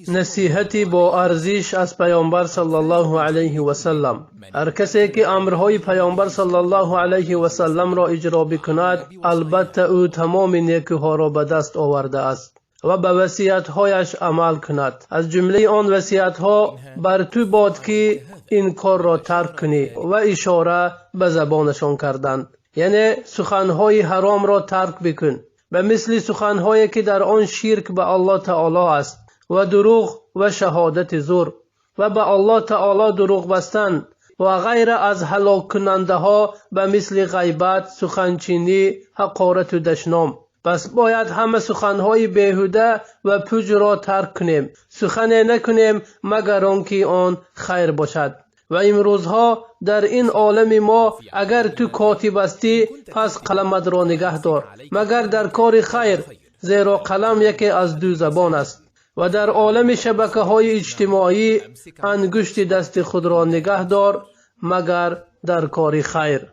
نصیحتی با ارزش از پیامبر صلی الله علیه و سلم. هر کسی که امرهای پیامبر صلی الله علیه و سلم را اجرا بکند، البته او تمام نیکوها را به دست آورده است و به وصیت‌هایش عمل کند. از جمله آن وصیت‌ها بر تو باد که این کار را ترک کنی و اشاره به زبانشان کردند، یعنی سخنهای حرام را ترک بکن، به مثل سخنهایی که در آن شرک به الله تعالی است و دروغ و شهادت زور و به الله تعالی دروغ بستن و غیر از هلاک کننده ها به مثل غیبت، سخنچینی، حقارت و دشنام. پس باید همه سخنهای بیهوده و پوچ را ترک کنیم، سخن نکنیم مگر آنکه آن خیر باشد. و امروزها در این عالم ما اگر تو کاتب هستی پس قلمت را نگه دار مگر در کار خیر، زیرا قلم یکی از دو زبان است. و در عالم شبکه های اجتماعی انگشت دست خود را نگه دار مگر در کار خیر.